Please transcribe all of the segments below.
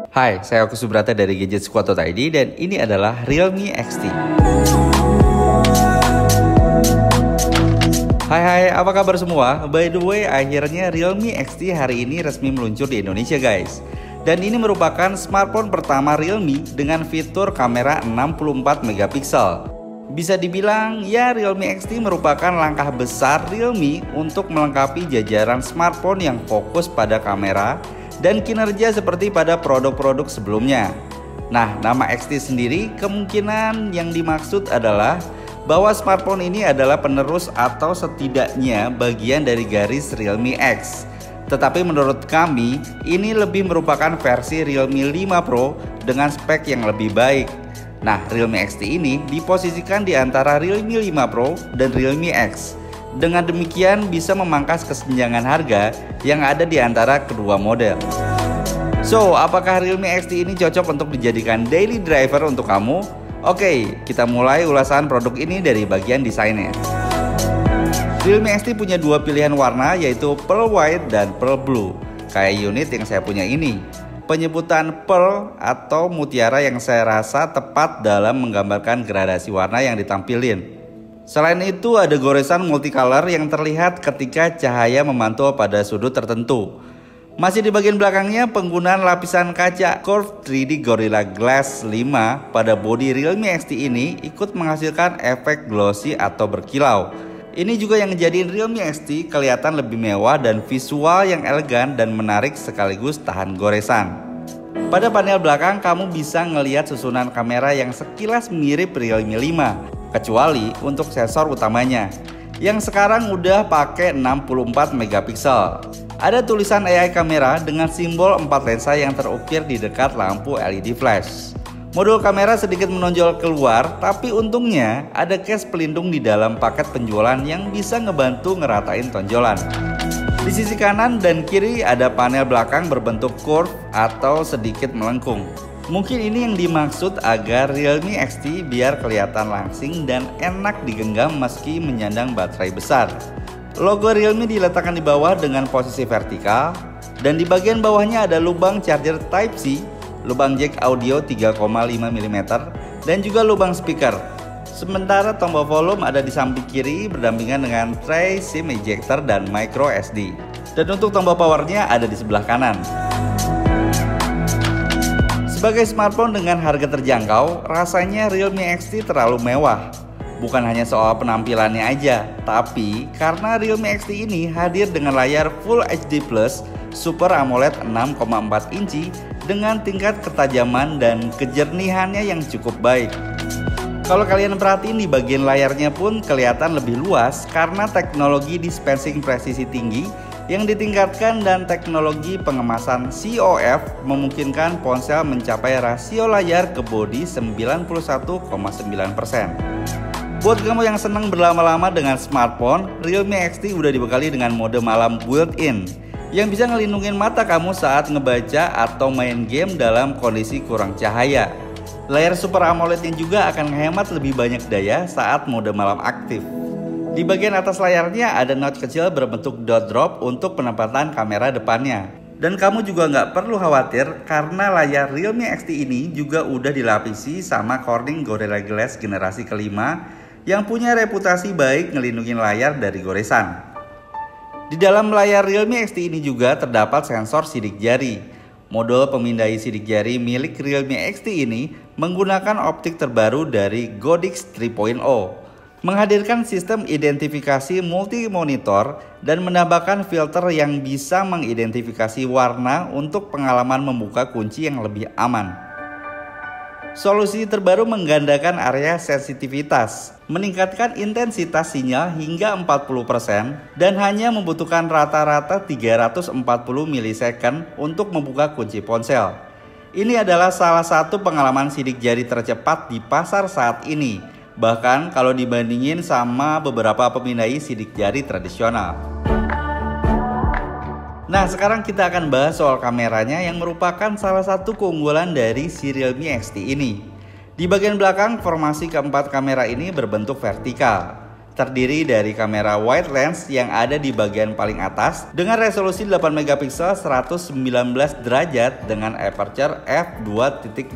Hai, saya Oku Subrata dari GadgetSquad.id dan ini adalah Realme XT. Hai, apa kabar semua? By the way, akhirnya Realme XT hari ini resmi meluncur di Indonesia guys. Dan ini merupakan smartphone pertama Realme dengan fitur kamera 64 megapiksel. Bisa dibilang ya Realme XT merupakan langkah besar Realme untuk melengkapi jajaran smartphone yang fokus pada kamera dan kinerja seperti pada produk-produk sebelumnya. Nah, nama XT sendiri kemungkinan yang dimaksud adalah bahwa smartphone ini adalah penerus atau setidaknya bagian dari garis Realme X. Tetapi menurut kami, ini lebih merupakan versi Realme 5 Pro dengan spek yang lebih baik. Nah, Realme XT ini diposisikan di antara Realme 5 Pro dan Realme X. Dengan demikian bisa memangkas kesenjangan harga yang ada di antara kedua model. So, apakah Realme XT ini cocok untuk dijadikan daily driver untuk kamu? Oke, kita mulai ulasan produk ini dari bagian desainnya. Realme XT punya dua pilihan warna yaitu Pearl White dan Pearl Blue. Kayak unit yang saya punya ini. Penyebutan Pearl atau mutiara yang saya rasa tepat dalam menggambarkan gradasi warna yang ditampilin. Selain itu ada goresan multicolor yang terlihat ketika cahaya memantul pada sudut tertentu. Masih di bagian belakangnya penggunaan lapisan kaca Curved 3D Gorilla Glass 5 pada bodi Realme XT ini ikut menghasilkan efek glossy atau berkilau. Ini juga yang menjadikan Realme XT kelihatan lebih mewah dan visual yang elegan dan menarik sekaligus tahan goresan. Pada panel belakang kamu bisa ngelihat susunan kamera yang sekilas mirip Realme 5. Kecuali untuk sensor utamanya yang sekarang udah pakai 64 megapiksel. Ada tulisan AI kamera dengan simbol 4 lensa yang terukir di dekat lampu LED flash. Modul kamera sedikit menonjol keluar, tapi untungnya ada case pelindung di dalam paket penjualan yang bisa ngebantu ngeratain tonjolan. Di sisi kanan dan kiri ada panel belakang berbentuk curve atau sedikit melengkung. Mungkin ini yang dimaksud agar Realme XT biar kelihatan langsing dan enak digenggam meski menyandang baterai besar. Logo Realme diletakkan di bawah dengan posisi vertikal dan di bagian bawahnya ada lubang charger Type-C, lubang jack audio 3,5 mm dan juga lubang speaker. Sementara tombol volume ada di samping kiri berdampingan dengan tray SIM ejector dan micro SD. Dan untuk tombol powernya ada di sebelah kanan. Sebagai smartphone dengan harga terjangkau, rasanya Realme XT terlalu mewah. Bukan hanya soal penampilannya aja, tapi karena Realme XT ini hadir dengan layar Full HD Plus Super AMOLED 6,4 inci dengan tingkat ketajaman dan kejernihannya yang cukup baik. Kalau kalian perhatiin di bagian layarnya pun kelihatan lebih luas karena teknologi dispensing presisi tinggi yang ditingkatkan dan teknologi pengemasan COF memungkinkan ponsel mencapai rasio layar ke bodi 91,9%. Buat kamu yang senang berlama-lama dengan smartphone, Realme XT udah dibekali dengan mode malam built-in yang bisa ngelindungin mata kamu saat ngebaca atau main game dalam kondisi kurang cahaya. Layar Super AMOLED-nya juga akan menghemat lebih banyak daya saat mode malam aktif. Di bagian atas layarnya ada notch kecil berbentuk dot drop untuk penempatan kamera depannya. Dan kamu juga nggak perlu khawatir karena layar Realme XT ini juga udah dilapisi sama Corning Gorilla Glass generasi kelima yang punya reputasi baik ngelindungin layar dari goresan. Di dalam layar Realme XT ini juga terdapat sensor sidik jari. Modul pemindai sidik jari milik Realme XT ini menggunakan optik terbaru dari Godox 3.0. Menghadirkan sistem identifikasi multi-monitor dan menambahkan filter yang bisa mengidentifikasi warna untuk pengalaman membuka kunci yang lebih aman. Solusi terbaru menggandakan area sensitivitas, meningkatkan intensitas sinyal hingga 40% dan hanya membutuhkan rata-rata 340 milisecond untuk membuka kunci ponsel. Ini adalah salah satu pengalaman sidik jari tercepat di pasar saat ini. Bahkan kalau dibandingin sama beberapa pemindai sidik jari tradisional. Nah, sekarang kita akan bahas soal kameranya yang merupakan salah satu keunggulan dari si Realme XT ini. Di bagian belakang, formasi keempat kamera ini berbentuk vertikal. terdiri dari kamera wide lens yang ada di bagian paling atas dengan resolusi 8 megapiksel 119 derajat dengan aperture f2.25.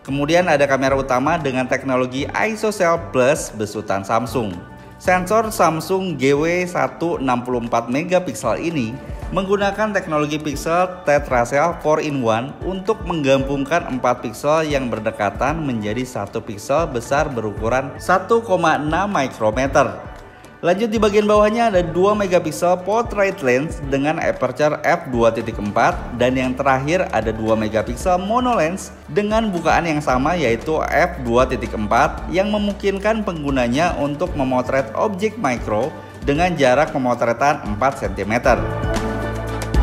Kemudian ada kamera utama dengan teknologi ISOCELL Plus besutan Samsung. Sensor Samsung GW164 megapiksel ini menggunakan teknologi pixel tetracell 4-in-1 untuk menggabungkan 4 piksel yang berdekatan menjadi 1 piksel besar berukuran 1,6 mikrometer. Lanjut di bagian bawahnya ada 2 megapiksel portrait lens dengan aperture f2.4 dan yang terakhir ada 2 megapiksel mono lens dengan bukaan yang sama yaitu f2.4 yang memungkinkan penggunanya untuk memotret objek mikro dengan jarak pemotretan 4 cm.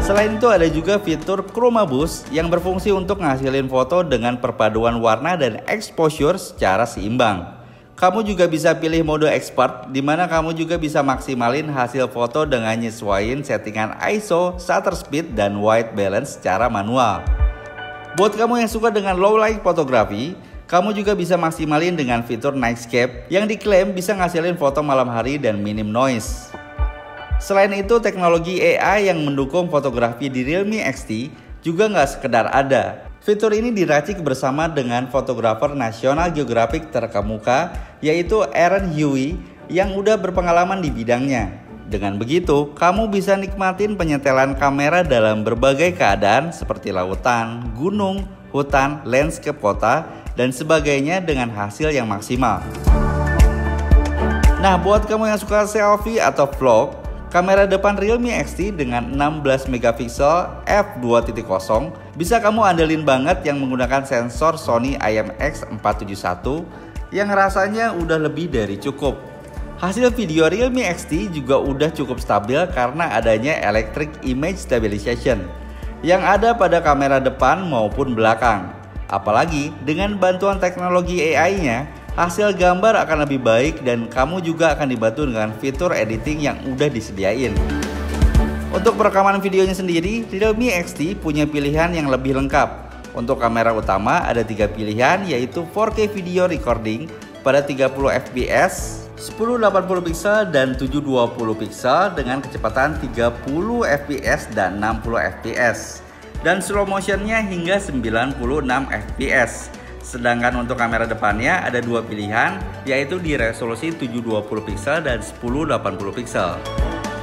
Selain itu ada juga fitur Chroma Boost yang berfungsi untuk ngasilin foto dengan perpaduan warna dan exposure secara seimbang. Kamu juga bisa pilih mode expert di mana kamu juga bisa maksimalin hasil foto dengan nyesuaiin settingan ISO, shutter speed, dan white balance secara manual. Buat kamu yang suka dengan low light fotografi, kamu juga bisa maksimalin dengan fitur Nightscape yang diklaim bisa ngasilin foto malam hari dan minim noise. Selain itu, teknologi AI yang mendukung fotografi di Realme XT juga nggak sekedar ada. Fitur ini diracik bersama dengan fotografer National Geographic terkemuka yaitu Aaron Huey yang udah berpengalaman di bidangnya. Dengan begitu, kamu bisa nikmatin penyetelan kamera dalam berbagai keadaan seperti lautan, gunung, hutan, landscape kota, dan sebagainya dengan hasil yang maksimal. Nah, buat kamu yang suka selfie atau vlog, kamera depan Realme XT dengan 16 megapiksel f2.0 bisa kamu andelin banget yang menggunakan sensor Sony IMX471 yang rasanya udah lebih dari cukup. Hasil video Realme XT juga udah cukup stabil karena adanya Electric Image Stabilization yang ada pada kamera depan maupun belakang. Apalagi dengan bantuan teknologi AI-nya, hasil gambar akan lebih baik dan kamu juga akan dibantu dengan fitur editing yang udah disediain. Untuk perekaman videonya sendiri, Realme XT punya pilihan yang lebih lengkap. Untuk kamera utama ada 3 pilihan yaitu 4K video recording pada 30 fps, 1080 piksel dan 720 piksel dengan kecepatan 30 fps dan 60 fps dan slow motionnya hingga 96 fps. Sedangkan untuk kamera depannya ada 2 pilihan yaitu di resolusi 720 piksel dan 1080 piksel.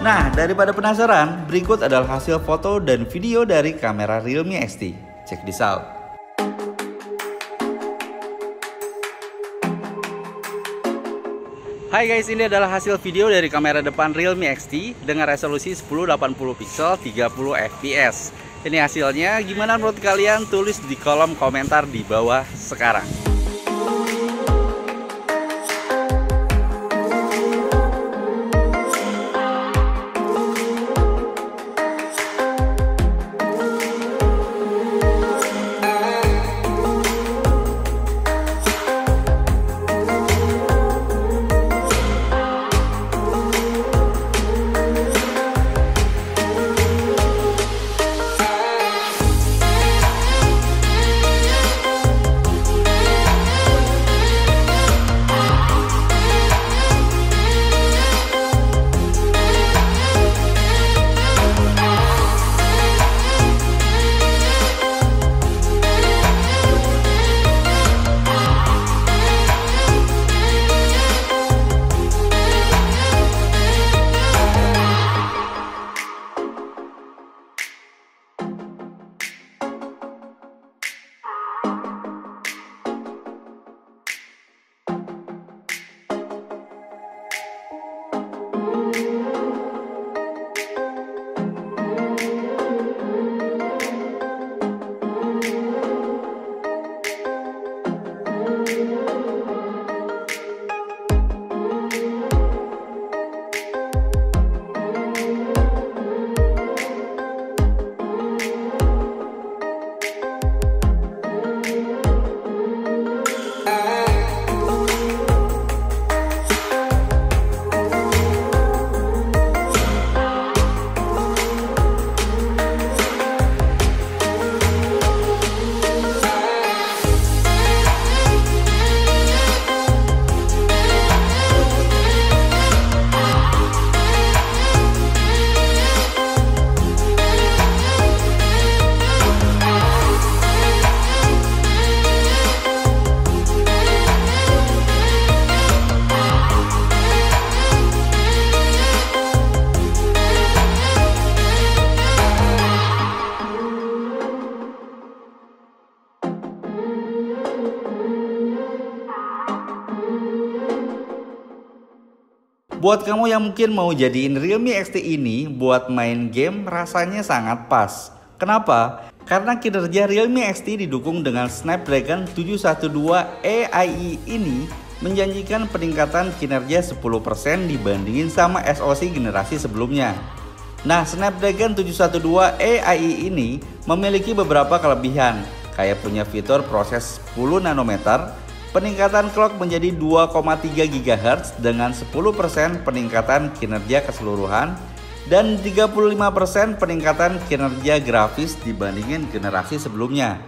Nah, daripada penasaran, berikut adalah hasil foto dan video dari kamera Realme XT. Check this out. Hai guys, ini adalah hasil video dari kamera depan Realme XT dengan resolusi 1080 piksel 30 fps. Ini hasilnya, gimana menurut kalian? Tulis di kolom komentar di bawah sekarang. Buat kamu yang mungkin mau jadiin Realme XT ini buat main game, rasanya sangat pas. Kenapa? Karena kinerja Realme XT didukung dengan Snapdragon 712 AI ini menjanjikan peningkatan kinerja 10% dibandingin sama SoC generasi sebelumnya. Nah, Snapdragon 712 AI ini memiliki beberapa kelebihan, kayak punya fitur proses 10 nanometer, peningkatan clock menjadi 2,3 GHz dengan 10% peningkatan kinerja keseluruhan, dan 35% peningkatan kinerja grafis dibandingin generasi sebelumnya.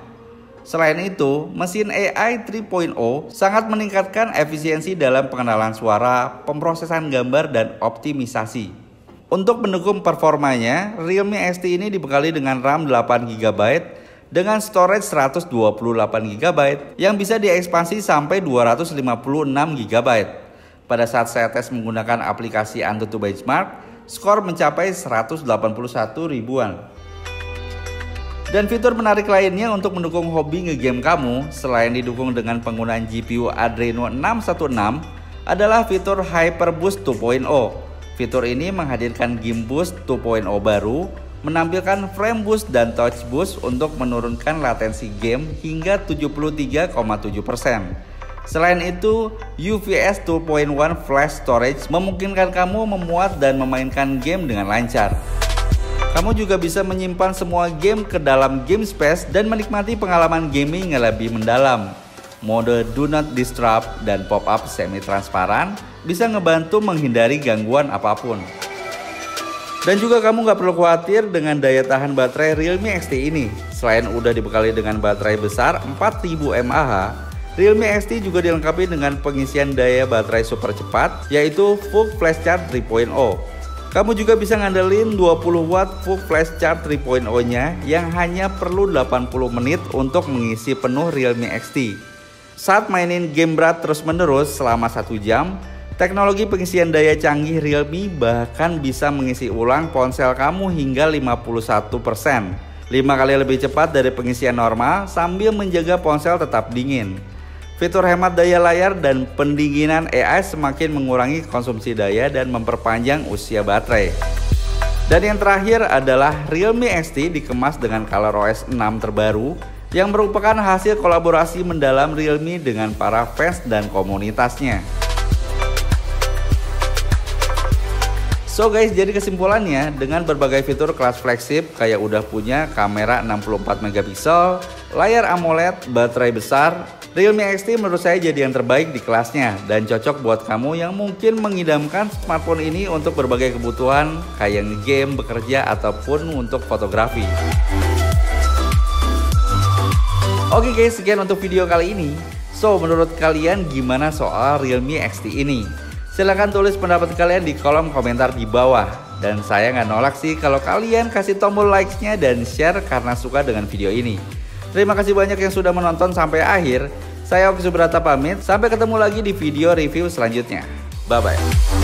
Selain itu, mesin AI 3.0 sangat meningkatkan efisiensi dalam pengenalan suara, pemrosesan gambar, dan optimisasi. Untuk mendukung performanya, Realme XT ini dibekali dengan RAM 8GB dengan storage 128GB yang bisa diekspansi sampai 256GB. Pada saat saya tes menggunakan aplikasi AnTuTu Benchmark, skor mencapai 181 ribuan. Dan fitur menarik lainnya untuk mendukung hobi ngegame kamu, selain didukung dengan penggunaan GPU Adreno 616, adalah fitur HyperBoost 2.0. Fitur ini menghadirkan Game Boost 2.0 baru, menampilkan Frame Boost dan Touch Boost untuk menurunkan latensi game hingga 73,7%. Selain itu, UFS 2.1 Flash Storage memungkinkan kamu memuat dan memainkan game dengan lancar. Kamu juga bisa menyimpan semua game ke dalam game space dan menikmati pengalaman gaming yang lebih mendalam. Mode Do Not Disturb dan pop-up semi-transparan bisa ngebantu menghindari gangguan apapun. Dan juga kamu nggak perlu khawatir dengan daya tahan baterai Realme XT ini. Selain udah dibekali dengan baterai besar 4000 mAh, Realme XT juga dilengkapi dengan pengisian daya baterai super cepat, yaitu Full Flash Charge 3.0. Kamu juga bisa ngandelin 20 watt Full Flash Charge 3.0 nya yang hanya perlu 80 menit untuk mengisi penuh Realme XT. Saat mainin game berat terus menerus selama 1 jam, teknologi pengisian daya canggih Realme bahkan bisa mengisi ulang ponsel kamu hingga 51%. 5 kali lebih cepat dari pengisian normal sambil menjaga ponsel tetap dingin. Fitur hemat daya layar dan pendinginan AI semakin mengurangi konsumsi daya dan memperpanjang usia baterai. Dan yang terakhir adalah Realme XT dikemas dengan ColorOS 6 terbaru yang merupakan hasil kolaborasi mendalam Realme dengan para fans dan komunitasnya. So guys, jadi kesimpulannya, dengan berbagai fitur kelas flagship kayak udah punya kamera 64 megapiksel, layar AMOLED, baterai besar, Realme XT menurut saya jadi yang terbaik di kelasnya dan cocok buat kamu yang mungkin mengidamkan smartphone ini untuk berbagai kebutuhan kayak game, bekerja, ataupun untuk fotografi. Oke guys, sekian untuk video kali ini. So, menurut kalian gimana soal Realme XT ini? Silahkan tulis pendapat kalian di kolom komentar di bawah. Dan saya nggak nolak sih kalau kalian kasih tombol likes-nya dan share karena suka dengan video ini. Terima kasih banyak yang sudah menonton sampai akhir. Saya Oki Subrata pamit, sampai ketemu lagi di video review selanjutnya. Bye-bye.